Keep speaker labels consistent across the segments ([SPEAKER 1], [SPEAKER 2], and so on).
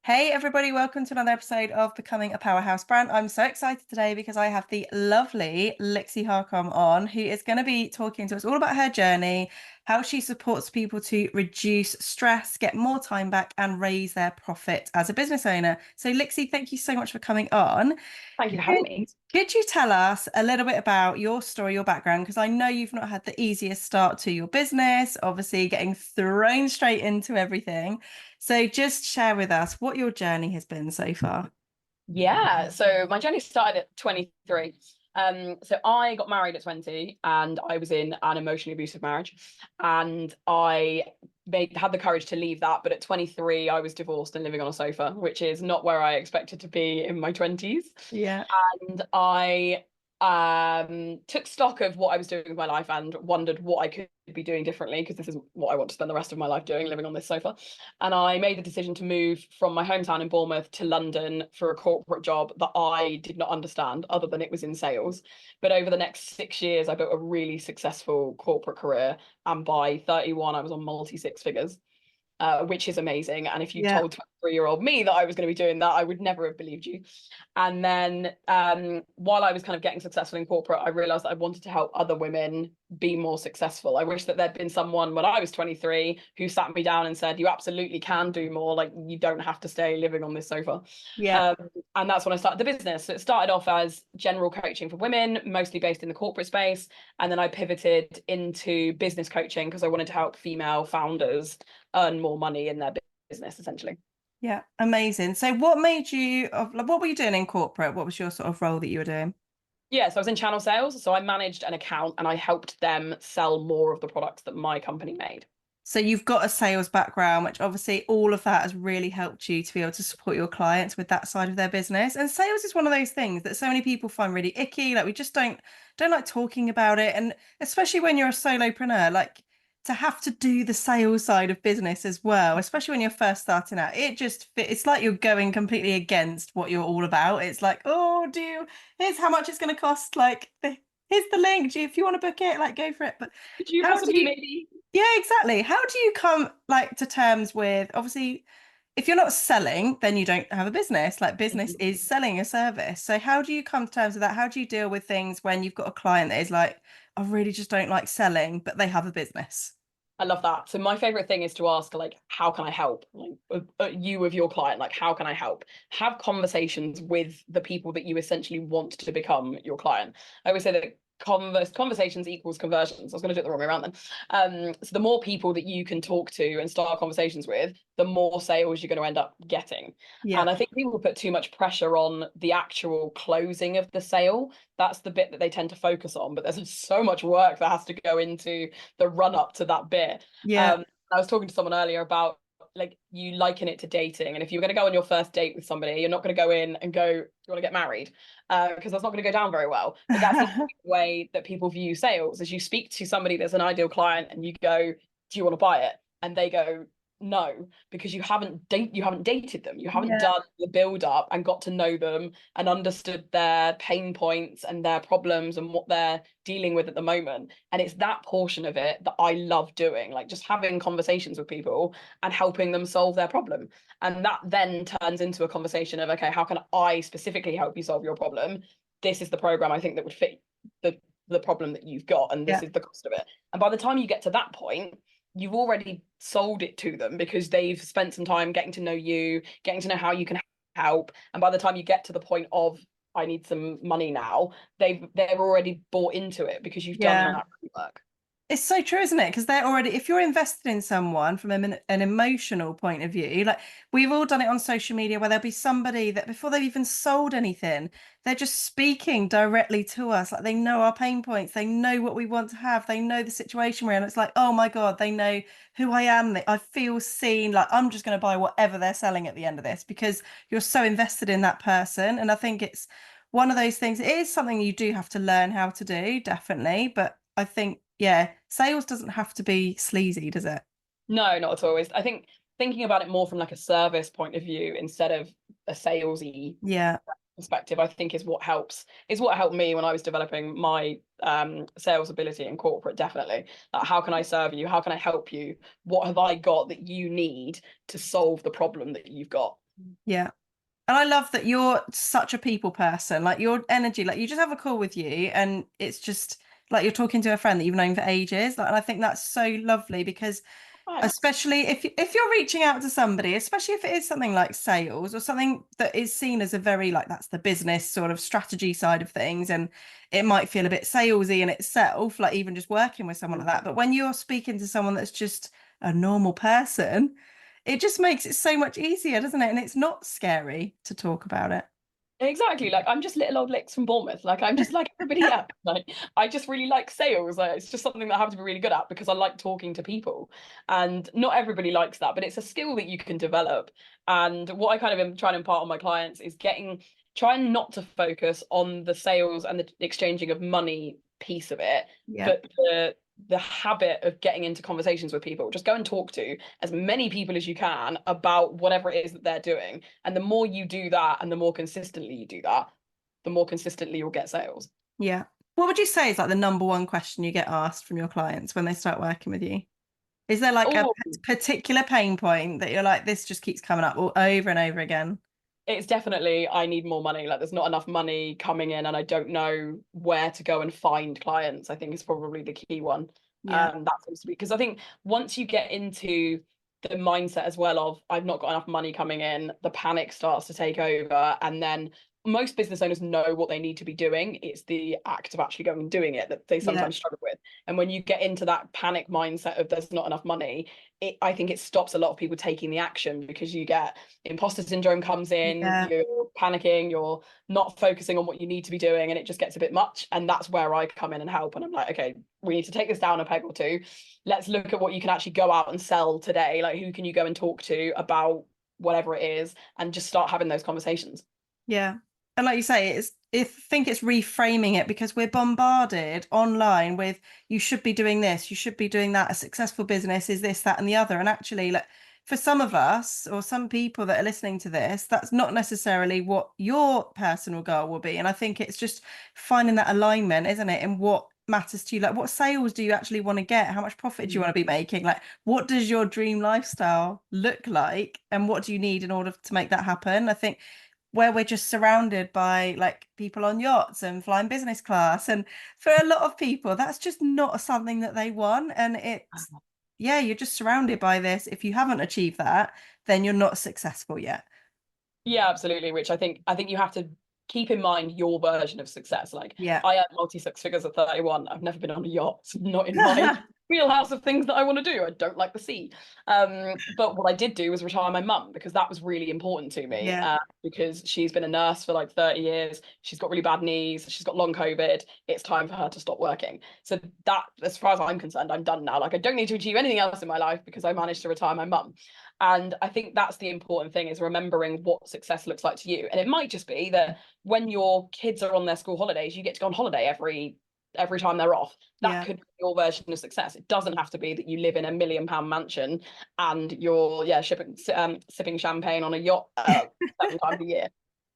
[SPEAKER 1] Hey everybody, welcome to another episode of Becoming a Powerhouse Brand. I'm so excited today because I have the lovely Lixxy Harkcom on, who is going to be talking to us all about her journey, how she supports people to reduce stress, get more time back, and raise their profit as a business owner. So Lixxy, thank you so much for coming on.
[SPEAKER 2] Thank you for having
[SPEAKER 1] Could,
[SPEAKER 2] me.
[SPEAKER 1] could you tell us a little bit about your story, your background? Because I know you've not had the easiest start to your business, obviously getting thrown straight into everything. So just share with us what your journey has been so far.
[SPEAKER 2] Yeah, so my journey started at 23. So I got married at 20 and I was in an emotionally abusive marriage. And I had the courage to leave that. But at 23, I was divorced and living on a sofa, which is not where I expected to be in my 20s.
[SPEAKER 1] Yeah.
[SPEAKER 2] And I took stock of what I was doing with my life and wondered what I could be doing differently, because this is what I want to spend the rest of my life doing, living on this sofa. And I made the decision to move from my hometown in Bournemouth to London for a corporate job that I did not understand, other than it was in sales. But over the next 6 years, I built a really successful corporate career. And by 31, I was on multi six figures. Which is amazing. And if you
[SPEAKER 1] Yeah.
[SPEAKER 2] told 23-year-old me that I was going to be doing that, I would never have believed you. And then while I was kind of getting successful in corporate, I realized that I wanted to help other women be more successful. I wish that there'd been someone when I was 23 who sat me down and said, you absolutely can do more. Like, you don't have to stay living on this sofa.
[SPEAKER 1] Yeah.
[SPEAKER 2] Um, and that's when I started the business. So it started off as general coaching for women, mostly based in the corporate space. And then I pivoted into business coaching because I wanted to help female founders earn more money in their business, essentially.
[SPEAKER 1] Yeah. Amazing. So what made you like, what were you doing in corporate? What was your sort of role that you were doing?
[SPEAKER 2] Yeah, so I was in channel sales. So I managed an account and I helped them sell more of the products that my company made.
[SPEAKER 1] So you've got a sales background, which obviously all of that has really helped you to be able to support your clients with that side of their business. And sales is one of those things that so many people find really icky. Like we just don't like talking about it. And especially when you're a solopreneur, like to have to do the sales side of business as well, especially when you're first starting out, it's like you're going completely against what you're all about. It's like, oh, here's how much it's going to cost. Here's the link. If you want to book it, like go for it. But
[SPEAKER 2] Could you
[SPEAKER 1] how do
[SPEAKER 2] possibly
[SPEAKER 1] you
[SPEAKER 2] maybe?
[SPEAKER 1] yeah, exactly. How do you come like to terms with obviously if you're not selling, then you don't have a business. Like business is selling a service. So how do you come to terms with that? How do you deal with things when you've got a client that is like, I really just don't like selling, but they have a business?
[SPEAKER 2] I love that. So my favorite thing is to ask, like, how can I help? Like, you with your client, like, how can I help? Have conversations with the people that you essentially want to become your client. I always say that conversations equals conversions. I was going to do it the wrong way around then. So the more people that you can talk to and start conversations with, the more sales you're going to end up getting.
[SPEAKER 1] Yeah.
[SPEAKER 2] And I think people put too much pressure on the actual closing of the sale. That's the bit that they tend to focus on, but there's so much work that has to go into the run up to that bit.
[SPEAKER 1] Yeah.
[SPEAKER 2] I was talking to someone earlier about, like, you liken it to dating, and if you're going to go on your first date with somebody, you're not going to go in and go, do you want to get married? Because that's not going to go down very well. But that's the way that people view sales. As you speak to somebody that's an ideal client and you go, do you want to buy it? And they go, no, because you haven't dated them, you haven't
[SPEAKER 1] Yeah.
[SPEAKER 2] done the build up and got to know them and understood their pain points and their problems and what they're dealing with at the moment. And it's that portion of it that I love doing, like just having conversations with people and helping them solve their problem. And that then turns into a conversation of, okay, how can I specifically help you solve your problem? This is the program I think that would fit the problem that you've got, and this
[SPEAKER 1] Yeah.
[SPEAKER 2] is the cost of it. And by the time you get to that point, you've already sold it to them because they've spent some time getting to know you, getting to know how you can help. And by the time you get to the point of, I need some money now, they're already bought into it because you've done
[SPEAKER 1] Yeah.
[SPEAKER 2] that work.
[SPEAKER 1] It's so true, isn't it? Because they're already, if you're invested in someone from an emotional point of view, like we've all done it on social media where there'll be somebody that before they've even sold anything, they're just speaking directly to us. Like they know our pain points, they know what we want to have, they know the situation we're in. It's like, oh my God, they know who I am. I feel seen. Like I'm just going to buy whatever they're selling at the end of this because you're so invested in that person. And I think it's one of those things. It is something you do have to learn how to do, definitely. But I think, yeah, sales doesn't have to be sleazy, does it?
[SPEAKER 2] No, not at all. I think thinking about it more from like a service point of view instead of a salesy
[SPEAKER 1] Yeah.
[SPEAKER 2] perspective, I think is what helped me when I was developing my sales ability in corporate. Definitely, like, how can I serve you? How can I help you? What have I got that you need to solve the problem that you've got?
[SPEAKER 1] Yeah. And I love that you're such a people person. Like your energy, like you just have a call with you and it's just like you're talking to a friend that you've known for ages. Like, and I think that's so lovely because
[SPEAKER 2] Thanks.
[SPEAKER 1] especially if you're reaching out to somebody, especially if it is something like sales or something that is seen as a very like that's the business sort of strategy side of things, and it might feel a bit salesy in itself, like even just working with someone like that. But when you're speaking to someone that's just a normal person, it just makes it so much easier, doesn't it? And it's not scary to talk about it.
[SPEAKER 2] Exactly. Like I'm just little old Lix from Bournemouth. Like I'm just like everybody else. Like I just really like sales. Like, it's just something that I have to be really good at because I like talking to people. And not everybody likes that, but it's a skill that you can develop. And what I kind of am trying to impart on my clients is trying not to focus on the sales and the exchanging of money piece of it,
[SPEAKER 1] Yeah.
[SPEAKER 2] but the habit of getting into conversations with people. Just go and talk to as many people as you can about whatever it is that they're doing. And the more you do that and the more consistently you do that, the more consistently you'll get sales.
[SPEAKER 1] Yeah. What would you say is like the number one question you get asked from your clients when they start working with you? Is there like a
[SPEAKER 2] Oh,
[SPEAKER 1] particular pain point that you're like, this just keeps coming up all over and over again?
[SPEAKER 2] it's definitely I need more money. Like there's not enough money coming in and I don't know where to go and find clients, I think is probably the key one.
[SPEAKER 1] Yeah.
[SPEAKER 2] That seems to be because I think once you get into the mindset as well of I've not got enough money coming in, the panic starts to take over. And then most business owners know what they need to be doing. It's the act of actually going and doing it that they
[SPEAKER 1] Yeah.
[SPEAKER 2] sometimes struggle with. And when you get into that panic mindset of there's not enough money, I think it stops a lot of people taking the action because you get imposter syndrome comes in,
[SPEAKER 1] Yeah.
[SPEAKER 2] you're panicking, you're not focusing on what you need to be doing, and it just gets a bit much. And that's where I come in and help. And I'm like, okay, we need to take this down a peg or two. Let's look at what you can actually go out and sell today. Like, who can you go and talk to about whatever it is, and just start having those conversations.
[SPEAKER 1] Yeah. And like you say, I think it's reframing it because we're bombarded online with you should be doing this, you should be doing that. A successful business is this, that, and the other. And actually, like for some of us or some people that are listening to this, that's not necessarily what your personal goal will be. And I think it's just finding that alignment, isn't it? In what matters to you. Like what sales do you actually want to get? How much profit do you want to be making? Like what does your dream lifestyle look like? And what do you need in order to make that happen? I think where we're just surrounded by like people on yachts and flying business class. And for a lot of people, that's just not something that they want. And it's, yeah, you're just surrounded by this. If you haven't achieved that, then you're not successful yet.
[SPEAKER 2] Yeah, absolutely. Which I think you have to keep in mind your version of success. Like
[SPEAKER 1] Yeah.
[SPEAKER 2] I earned multi six figures at 31. I've never been on a yacht. It's not in my wheelhouse of things that I want to do. I don't like the sea. But what I did do was retire my mum because that was really important to me.
[SPEAKER 1] Yeah.
[SPEAKER 2] Because she's been a nurse for like 30 years. She's got really bad knees. She's got long COVID. It's time for her to stop working. So that, as far as I'm concerned, I'm done now. Like I don't need to achieve anything else in my life because I managed to retire my mum. And I think that's the important thing is remembering what success looks like to you. And it might just be that when your kids are on their school holidays, you get to go on holiday every time they're off. That
[SPEAKER 1] Yeah.
[SPEAKER 2] could be your version of success. It doesn't have to be that you live in £1 million mansion and you're sipping champagne on a yacht 7 times a year.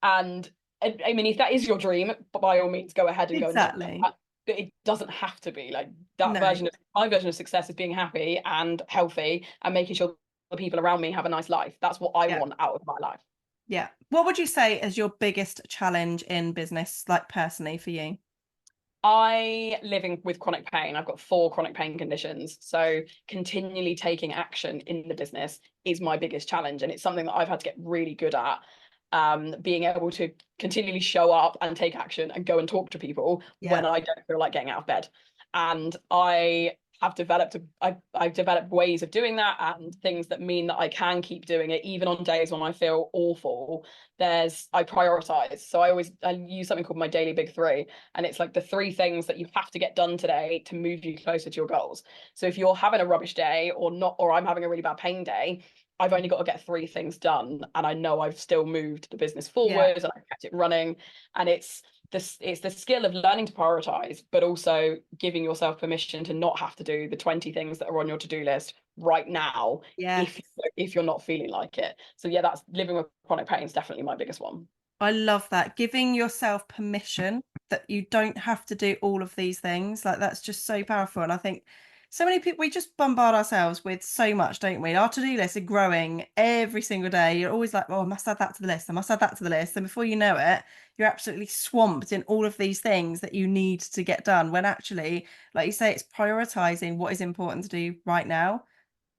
[SPEAKER 2] And I mean, if that is your dream, by all means, go ahead and go and do
[SPEAKER 1] Exactly.
[SPEAKER 2] that. But it doesn't have to be like that
[SPEAKER 1] No.
[SPEAKER 2] version of my version of success is being happy and healthy and making sure the people around me have a nice life. That's what I
[SPEAKER 1] Yeah.
[SPEAKER 2] want out of my life.
[SPEAKER 1] Yeah. What would you say is your biggest challenge in business, like personally for you?
[SPEAKER 2] I living with chronic pain. I've got 4 chronic pain conditions. So continually taking action in the business is my biggest challenge. And it's something that I've had to get really good at. Being able to continually show up and take action and go and talk to people
[SPEAKER 1] Yeah.
[SPEAKER 2] when I don't feel like getting out of bed. And I've developed ways of doing that and things that mean that I can keep doing it even on days when I feel awful. I prioritize. So I use something called my daily big three. And it's like the 3 things that you have to get done today to move you closer to your goals. So if you're having a rubbish day or not, or I'm having a really bad pain day, I've only got to get 3 things done. And I know I've still moved the business
[SPEAKER 1] Yeah.
[SPEAKER 2] forward and I've kept it running. And it's the skill of learning to prioritize, but also giving yourself permission to not have to do the 20 things that are on your to-do list right now
[SPEAKER 1] Yeah.
[SPEAKER 2] if you're not feeling like it. So yeah, that's living with chronic pain is definitely my biggest one.
[SPEAKER 1] I love that. Giving yourself permission that you don't have to do all of these things. Like that's just so powerful. And I think so many people, we just bombard ourselves with so much, don't we? Our to-do lists are growing every single day. You're always like, oh, I must add that to the list. I must add that to the list. And before you know it, you're absolutely swamped in all of these things that you need to get done. When actually, like you say, it's prioritizing what is important to do right now.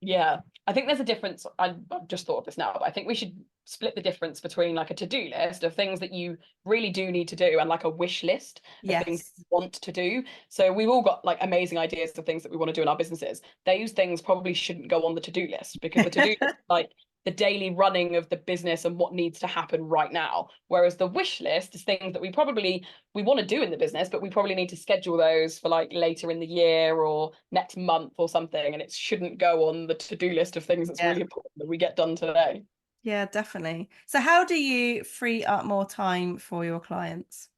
[SPEAKER 2] Yeah, I think there's a difference. I've just thought of this now, but I think we should split the difference between like a to-do list of things that you really do need to do and like a wish list of things
[SPEAKER 1] Yes.
[SPEAKER 2] you want to do. So we've all got like amazing ideas of things that we want to do in our businesses. Those things probably shouldn't go on the to-do list because the to-do list, like the daily running of the business and what needs to happen right now. Whereas the wish list is things that we want to do in the business, but we probably need to schedule those for like later in the year or next month or something. And it shouldn't go on the to-do list of things that's
[SPEAKER 1] Yeah.
[SPEAKER 2] really important that we get done today.
[SPEAKER 1] Yeah, definitely. So how do you free up more time for your clients?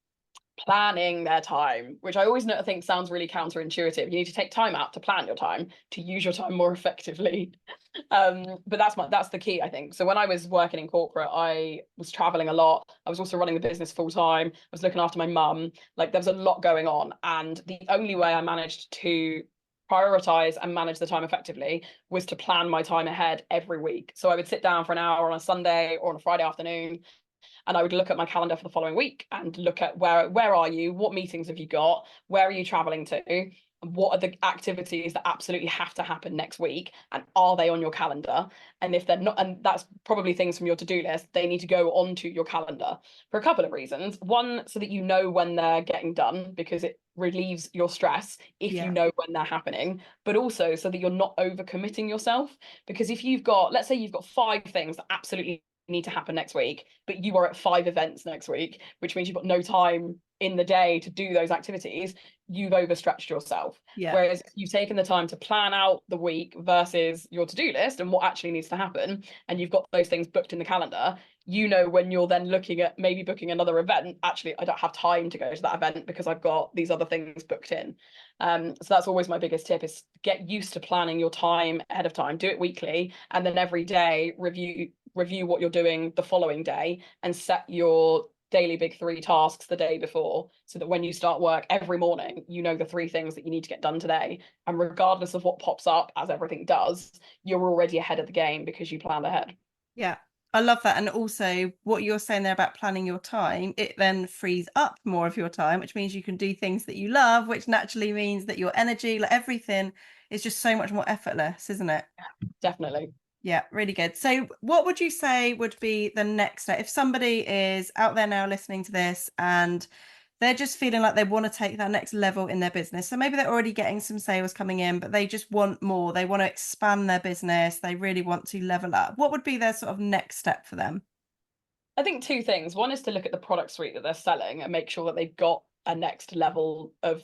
[SPEAKER 2] Planning their time, which I always think sounds really counterintuitive. You need to take time out to plan your time to use your time more effectively. But that's the key, I think. So when I was working in corporate, I was traveling a lot. I was also running the business full time. I was looking after my mum. Like there was a lot going on, and the only way I managed to prioritize and manage the time effectively was to plan my time ahead every week. So I would sit down for an hour on a Sunday or on a Friday afternoon, and I would look at my calendar for the following week and look at where are you, what meetings have you got, where are you traveling to, and what are the activities that absolutely have to happen next week, and are they on your calendar? And if they're not, and that's probably things from your to-do list, they need to go onto your calendar for a couple of reasons. One, so that you know when they're getting done, because it relieves your stress if you
[SPEAKER 1] Yeah.
[SPEAKER 2] know when they're happening, but also so that you're not overcommitting yourself. Because if you've got, let's say you've got 5 things that absolutely need to happen next week, but you are at 5 events next week, which means you've got no time in the day to do those activities, you've overstretched yourself.
[SPEAKER 1] Yeah.
[SPEAKER 2] Whereas if you've taken the time to plan out the week versus your to-do list and what actually needs to happen, and you've got those things booked in the calendar, you know when you're then looking at maybe booking another event, actually, I don't have time to go to that event because I've got these other things booked in. So that's always my biggest tip is get used to planning your time ahead of time. Do it weekly, and then every day review what you're doing the following day and set your daily big 3 tasks the day before so that when you start work every morning, you know the 3 things that you need to get done today. And regardless of what pops up, as everything does, you're already ahead of the game because you planned ahead.
[SPEAKER 1] Yeah. I love that. And also what you're saying there about planning your time, it then frees up more of your time, which means you can do things that you love, which naturally means that your energy, like everything, is just so much more effortless, isn't it?
[SPEAKER 2] Definitely.
[SPEAKER 1] Yeah, really good. So, what would you say would be the next step if somebody is out there now listening to this and they're just feeling like they want to take that next level in their business? So, maybe they're already getting some sales coming in, but they just want more. They want to expand their business. They really want to level up. What would be their sort of next step for them?
[SPEAKER 2] I think 2 things. One is to look at the product suite that they're selling and make sure that they've got a next level of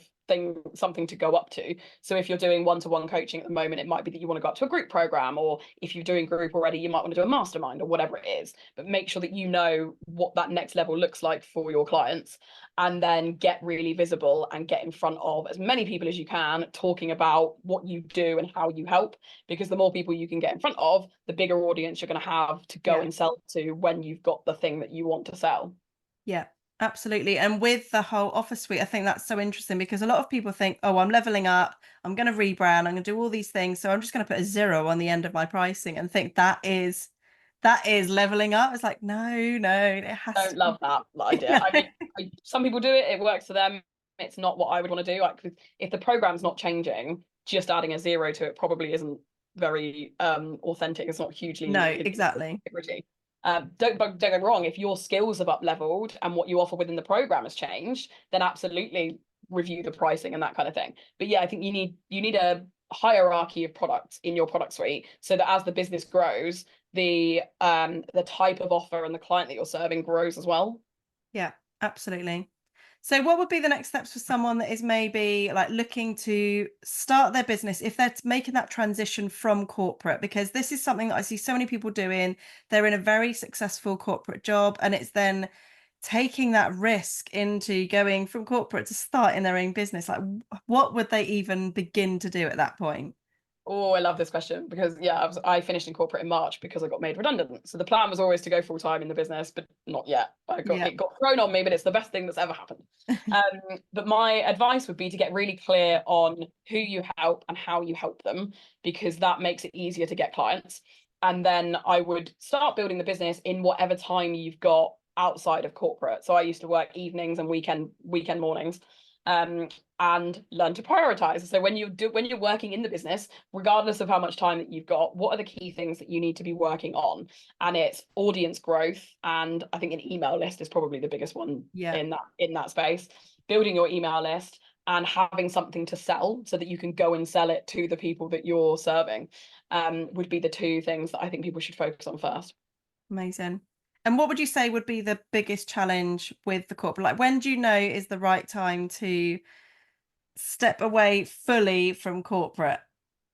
[SPEAKER 2] something to go up to. So if you're doing one-to-one coaching at the moment, it might be that you want to go up to a group program, or if you're doing group already, you might want to do a mastermind or whatever it is. But make sure that you know what that next level looks like for your clients, and then get really visible and get in front of as many people as you can talking about what you do and how you help, because the more people you can get in front of, the bigger audience you're going to have to go
[SPEAKER 1] Yeah.
[SPEAKER 2] and sell to when you've got the thing that you want to sell.
[SPEAKER 1] Yeah, absolutely. And with the whole offer suite, I think that's so interesting because a lot of people think, oh, I'm leveling up, I'm going to rebrand, I'm going to do all these things. So I'm just going to put a 0 on the end of my pricing and think that is leveling up. It's like, no, it has
[SPEAKER 2] Don't
[SPEAKER 1] to
[SPEAKER 2] love
[SPEAKER 1] be.
[SPEAKER 2] that idea. I mean, some people do it, it works for them. It's not what I would want to do. Like, if the program's not changing, just adding a 0 to it probably isn't very authentic. It's not hugely
[SPEAKER 1] No, exactly.
[SPEAKER 2] integrity. Don't get me wrong. If your skills have up leveled and what you offer within the program has changed, then absolutely review the pricing and that kind of thing. But yeah, I think you need a hierarchy of products in your product suite so that as the business grows, the type of offer and the client that you're serving grows as well.
[SPEAKER 1] Yeah, absolutely. So what would be the next steps for someone that is maybe like looking to start their business if they're making that transition from corporate? Because this is something that I see so many people doing. They're in a very successful corporate job and it's then taking that risk into going from corporate to starting their own business. Like what would they even begin to do at that point?
[SPEAKER 2] Oh, I love this question because yeah, I finished in corporate in March because I got made redundant. So the plan was always to go full time in the business, but not yet.
[SPEAKER 1] Yeah.
[SPEAKER 2] It got thrown on me, but it's the best thing that's ever happened. But my advice would be to get really clear on who you help and how you help them, because that makes it easier to get clients. And then I would start building the business in whatever time you've got outside of corporate. So I used to work evenings and weekend mornings. And learn to prioritize. So when you're working in the business, regardless of how much time that you've got, what are the key things that you need to be working on? And it's audience growth, and I think an email list is probably the biggest one
[SPEAKER 1] Yeah.
[SPEAKER 2] in that space. Building your email list and having something to sell so that you can go and sell it to the people that you're serving, would be the two things that I think people should focus on first.
[SPEAKER 1] Amazing. And what would you say would be the biggest challenge with the corporate? Like, when do you know is the right time to step away fully from corporate?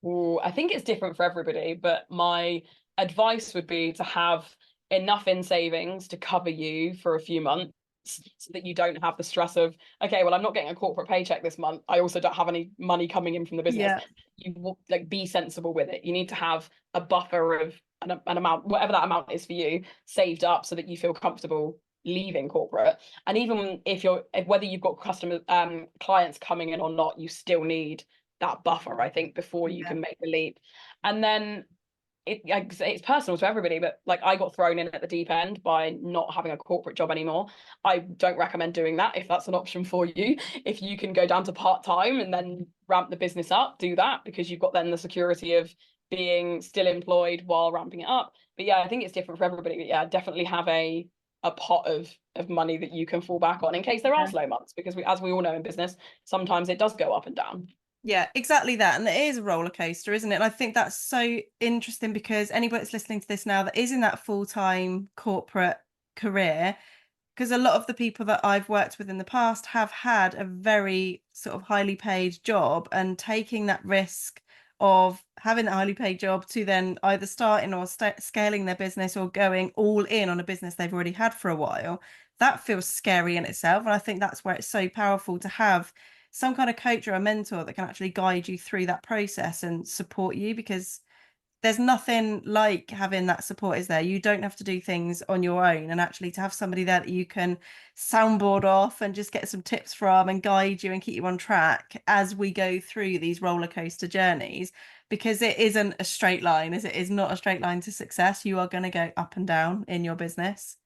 [SPEAKER 2] Ooh, I think it's different for everybody, but my advice would be to have enough in savings to cover you for a few months so that you don't have the stress of, okay, well, I'm not getting a corporate paycheck this month. I also don't have any money coming in from the business.
[SPEAKER 1] Yeah.
[SPEAKER 2] You will, like, be sensible with it. You need to have a buffer of an amount, whatever that amount is for you, saved up so that you feel comfortable leaving corporate. And even if whether you've got clients coming in or not, you still need that buffer, I think, before you
[SPEAKER 1] Yeah.
[SPEAKER 2] can make the leap. And then it's personal to everybody, but like, I got thrown in at the deep end by not having a corporate job anymore. I don't recommend doing that if that's an option for you. If you can go down to part-time and then ramp the business up, do that, because you've got then the security of being still employed while ramping it up. But yeah, I think it's different for everybody. But yeah, definitely have a pot of money that you can fall back on in case there are
[SPEAKER 1] Yeah.
[SPEAKER 2] slow months, because as we all know in business, sometimes it does go up and down.
[SPEAKER 1] Yeah, exactly that. And it is a roller coaster, isn't it? And I think that's so interesting because anybody that's listening to this now that is in that full-time corporate career, because a lot of the people that I've worked with in the past have had a very sort of highly paid job, and taking that risk of having a highly paid job to then either starting or scaling their business or going all in on a business they've already had for a while, that feels scary in itself. And I think that's where it's so powerful to have some kind of coach or a mentor that can actually guide you through that process and support you, because there's nothing like having that support, is there? You don't have to do things on your own, and actually to have somebody there that you can soundboard off and just get some tips from and guide you and keep you on track as we go through these roller coaster journeys, because it isn't a straight line, as it is not a straight line to success. You are going to go up and down in your business.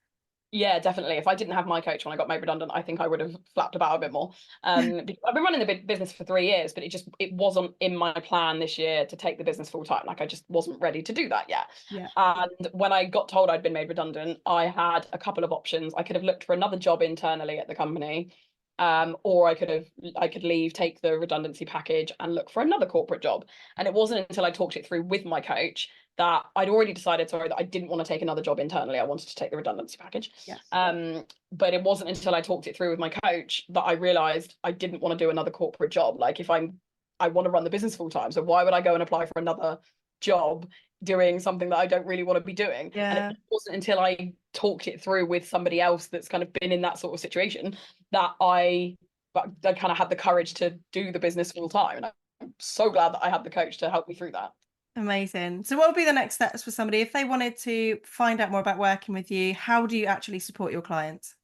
[SPEAKER 2] Yeah, definitely. If I didn't have my coach when I got made redundant, I think I would have flapped about a bit more. Because I've been running the business for 3 years, but it wasn't in my plan this year to take the business full time. Like, I just wasn't ready to do that yet.
[SPEAKER 1] Yeah.
[SPEAKER 2] And when I got told I'd been made redundant, I had a couple of options. I could have looked for another job internally at the company, or I could leave, take the redundancy package, and look for another corporate job. And it wasn't until I talked it through with my coach that I'd already decided, sorry, that I didn't want to take another job internally. I wanted to take the redundancy package.
[SPEAKER 1] Yes.
[SPEAKER 2] But it wasn't until I talked it through with my coach that I realized I didn't want to do another corporate job. Like, I want to run the business full time, so why would I go and apply for another job doing something that I don't really want to be doing? And
[SPEAKER 1] Yeah.
[SPEAKER 2] it wasn't until I talked it through with somebody else that's kind of been in that sort of situation that I kind of had the courage to do the business full time. And I'm so glad that I had the coach to help me through that.
[SPEAKER 1] Amazing. So what would be the next steps for somebody if they wanted to find out more about working with you? How do you actually support your clients?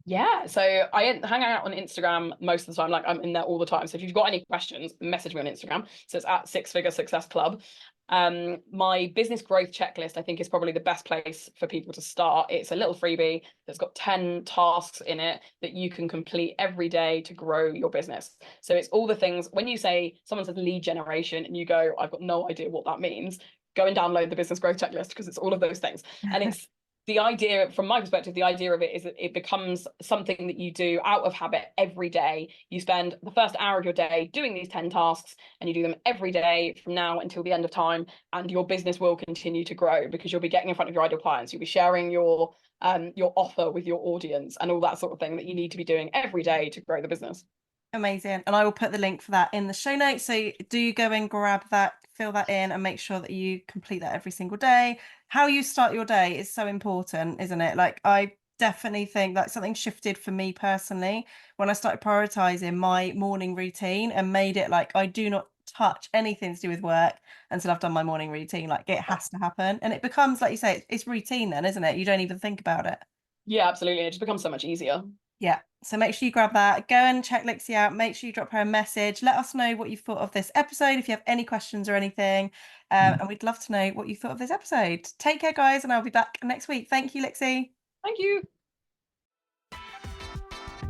[SPEAKER 2] Yeah, so I hang out on Instagram most of the time. Like, I'm in there all the time. So if you've got any questions, message me on Instagram. So it's at Six Figure Success Club. My business growth checklist, I think, is probably the best place for people to start. It's a little freebie that's got 10 tasks in it that you can complete every day to grow your business. So it's all the things. When you say, someone says lead generation and you go, I've got no idea what that means, go and download the business growth checklist, because it's all of those things. And it's the idea, from my perspective, the idea of it is that it becomes something that you do out of habit every day. You spend the first hour of your day doing these 10 tasks, and you do them every day from now until the end of time, and your business will continue to grow because you'll be getting in front of your ideal clients. You'll be sharing your offer with your audience and all that sort of thing that you need to be doing every day to grow the business.
[SPEAKER 1] Amazing. And I will put the link for that in the show notes. So do go and grab that, fill that in, and make sure that you complete that every single day. How you start your day is so important, isn't it? Like, I definitely think that something shifted for me personally when I started prioritizing my morning routine and made it like I do not touch anything to do with work until I've done my morning routine. Like it has to happen. And it becomes, like you say, it's routine then, isn't it? You don't even think about it.
[SPEAKER 2] Yeah, absolutely. It just becomes so much easier.
[SPEAKER 1] Yeah. So make sure you grab that. Go and check Lixxy out. Make sure you drop her a message. Let us know what you thought of this episode if you have any questions or anything. And we'd love to know what you thought of this episode. Take care, guys, and I'll be back next week. Thank you, Lixxy.
[SPEAKER 2] Thank you.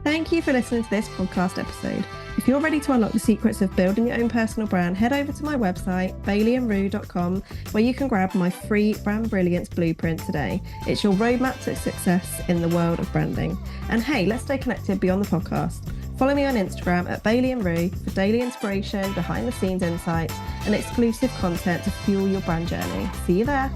[SPEAKER 1] Thank you for listening to this podcast episode. If you're ready to unlock the secrets of building your own personal brand, head over to my website, baileyandrue.com, where you can grab my free Brand Brilliance Blueprint today. It's your roadmap to success in the world of branding. And hey, let's stay connected beyond the podcast. Follow me on Instagram at baileyandrue for daily inspiration, behind the scenes insights, and exclusive content to fuel your brand journey. See you there.